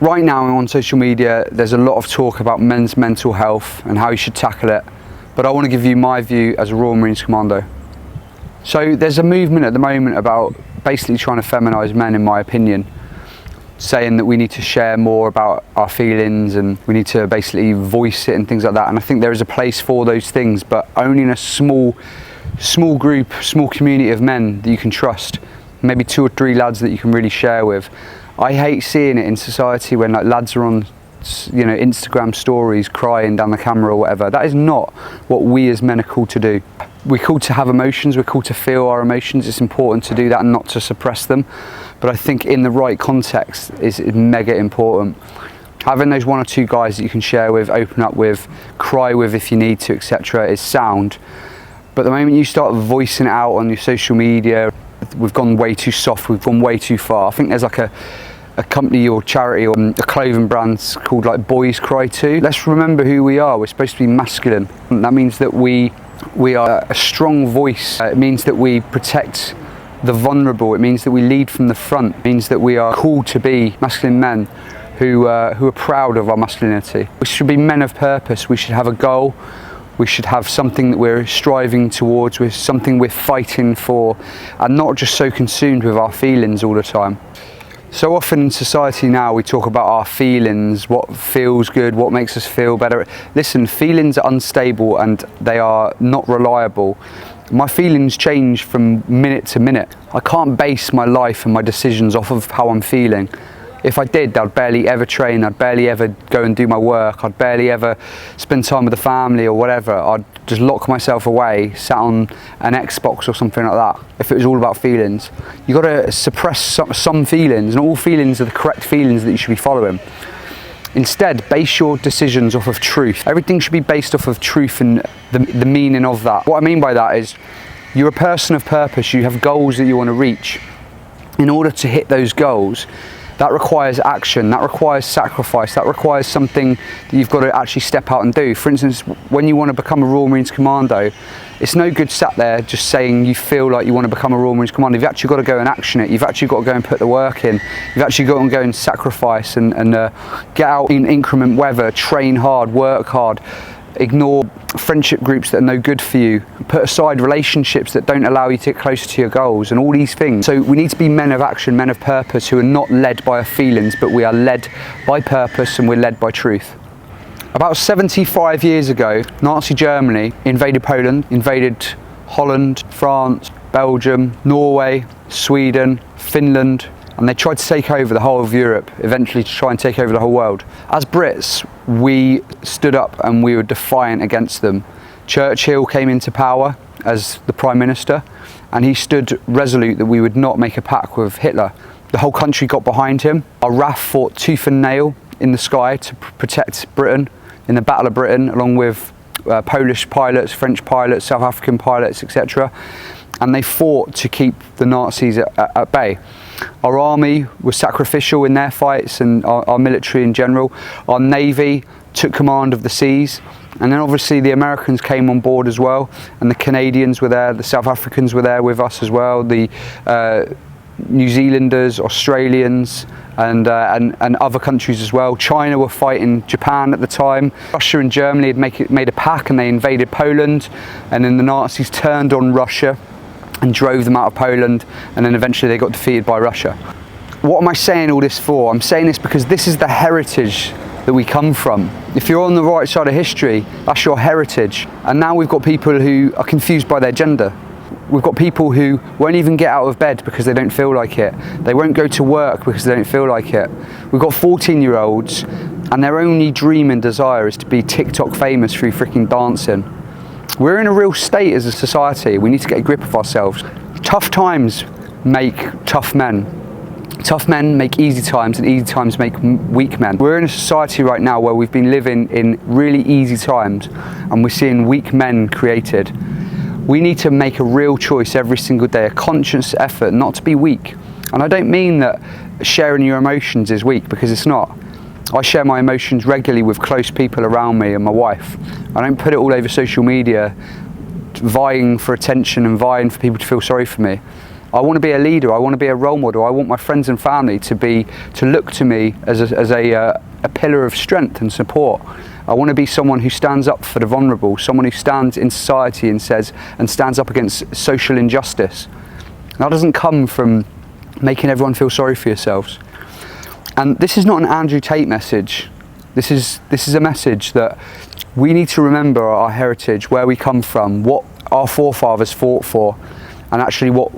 Right now on social media, there's a lot of talk about men's mental health and how you should tackle it, but I want to give you my view as a Royal Marines Commando. So there's a movement at the moment about basically trying to feminise men, in my opinion, saying that we need to share more about our feelings and we need to basically voice it and things like that. And I think there is a place for those things, but only in a small group, small community of men that you can trust, maybe 2 or 3 lads that you can really share with. I hate seeing it in society when like lads are on, you know, Instagram stories crying down the camera or whatever. That is not what we as men are called to do. We're called to have emotions, we're called to feel our emotions. It's important to do that and not to suppress them. But I think in the right context is mega important. Having those 1 or 2 guys that you can share with, open up with, cry with if you need to, etc. is sound. But the moment you start voicing it out on your social media, we've gone way too soft, we've gone way too far. I think there's like a company or charity or a clothing brand called like Boys Cry Too. Let's remember who we are. We're supposed to be masculine. And that means that we are a strong voice. It means that we protect the vulnerable. It means that we lead from the front. It means that we are called to be masculine men who are proud of our masculinity. We should be men of purpose. We should have a goal. We should have something that we're striving towards, with something we're fighting for, and not just so consumed with our feelings all the time. So often in society now we talk about our feelings, what feels good, what makes us feel better. Listen, feelings are unstable and they are not reliable. My feelings change from minute to minute. I can't base my life and my decisions off of how I'm feeling. If I did, I'd barely ever train, I'd barely ever go and do my work, I'd barely ever spend time with the family or whatever. I'd just lock myself away, sat on an Xbox or something like that, if it was all about feelings. You've got to suppress some feelings, and all feelings are the correct feelings that you should be following. Instead, base your decisions off of truth. Everything should be based off of truth and the meaning of that. What I mean by that is, you're a person of purpose, you have goals that you want to reach. In order to hit those goals, that requires action, that requires sacrifice, that requires something that you've got to actually step out and do. For instance, when you want to become a Royal Marines Commando, it's no good sat there just saying you feel like you want to become a Royal Marines Commando. You've actually got to go and action it. You've actually got to go and put the work in. You've actually got to go and sacrifice and get out in inclement weather, train hard, work hard, ignore friendship groups that are no good for you, put aside relationships that don't allow you to get closer to your goals, and all these things. So we need to be men of action, men of purpose, who are not led by our feelings, but we are led by purpose and we're led by truth. About 75 years ago, Nazi Germany invaded Poland, invaded Holland, France, Belgium, Norway, Sweden, Finland, and they tried to take over the whole of Europe, eventually to try and take over the whole world. As Brits, we stood up and we were defiant against them. Churchill came into power as the Prime Minister, and he stood resolute that we would not make a pact with Hitler. The whole country got behind him. Our RAF fought tooth and nail in the sky to protect Britain in the Battle of Britain, along with Polish pilots, French pilots, South African pilots, etc. And they fought to keep the Nazis at bay. Our army was sacrificial in their fights, and our military in general. Our navy took command of the seas, and then obviously the Americans came on board as well, and the Canadians were there, the South Africans were there with us as well, the New Zealanders, Australians, and other countries as well. China were fighting Japan at the time. Russia and Germany had made a pact, and they invaded Poland, and then the Nazis turned on Russia and drove them out of Poland, and then eventually they got defeated by Russia. What am I saying all this for? I'm saying this because this is the heritage that we come from. If you're on the right side of history, that's your heritage. And now we've got people who are confused by their gender. We've got people who won't even get out of bed because they don't feel like it. They won't go to work because they don't feel like it. We've got 14-year-olds and their only dream and desire is to be TikTok famous through freaking dancing. We're in a real state as a society. We need to get a grip of ourselves. Tough times make tough men. Tough men make easy times, and easy times make weak men. We're in a society right now where we've been living in really easy times, and we're seeing weak men created. We need to make a real choice every single day, a conscious effort not to be weak. And I don't mean that sharing your emotions is weak, because it's not. I share my emotions regularly with close people around me and my wife. I don't put it all over social media, vying for attention and vying for people to feel sorry for me. I want to be a leader. I want to be a role model. I want my friends and family to look to me as a pillar of strength and support. I want to be someone who stands up for the vulnerable, someone who stands in society and stands up against social injustice. That doesn't come from making everyone feel sorry for yourselves. And this is not an Andrew Tate message. This is a message that we need to remember our heritage, where we come from, what our forefathers fought for, and actually what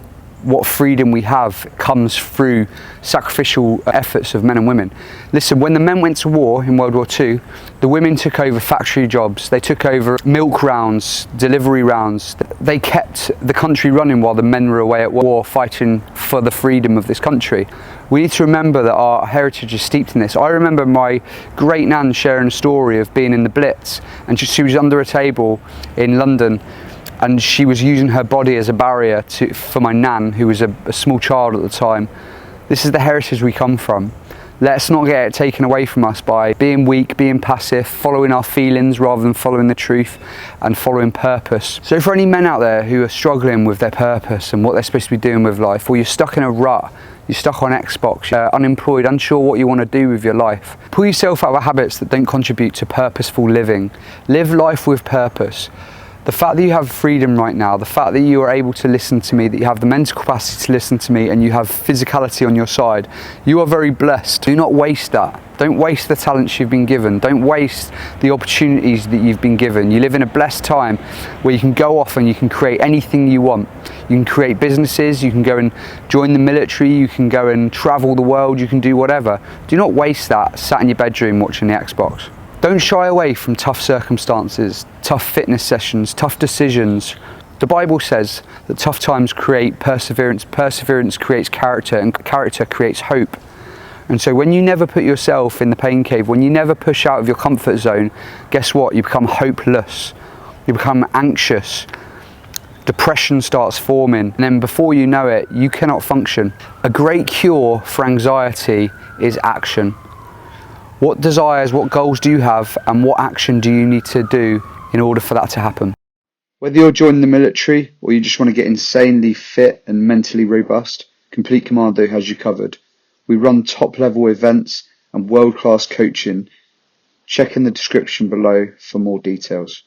freedom we have comes through sacrificial efforts of men and women. Listen, when the men went to war in World War II, the women took over factory jobs, they took over milk rounds, delivery rounds. They kept the country running while the men were away at war fighting for the freedom of this country. We need to remember that our heritage is steeped in this. I remember my great nan sharing a story of being in the Blitz, and she was under a table in London, and she was using her body as a barrier for my nan, who was a small child at the time. This is the heritage we come from. Let's not get it taken away from us by being weak, being passive, following our feelings rather than following the truth and following purpose. So for any men out there who are struggling with their purpose and what they're supposed to be doing with life, or you're stuck in a rut, you're stuck on Xbox, you're unemployed, unsure what you want to do with your life, pull yourself out of habits that don't contribute to purposeful living. Live life with purpose. The fact that you have freedom right now, the fact that you are able to listen to me, that you have the mental capacity to listen to me, and you have physicality on your side, you are very blessed. Do not waste that. Don't waste the talents you've been given. Don't waste the opportunities that you've been given. You live in a blessed time where you can go off and you can create anything you want. You can create businesses, you can go and join the military, you can go and travel the world, you can do whatever. Do not waste that sat in your bedroom watching the Xbox. Don't shy away from tough circumstances, tough fitness sessions, tough decisions. The Bible says that tough times create perseverance, perseverance creates character, and character creates hope. And so when you never put yourself in the pain cave, when you never push out of your comfort zone, guess what? You become hopeless, you become anxious, depression starts forming, and then before you know it, you cannot function. A great cure for anxiety is action. What desires, what goals do you have, and what action do you need to do in order for that to happen? Whether you're joining the military or you just want to get insanely fit and mentally robust, Complete Commando has you covered. We run top level events and world class coaching. Check in the description below for more details.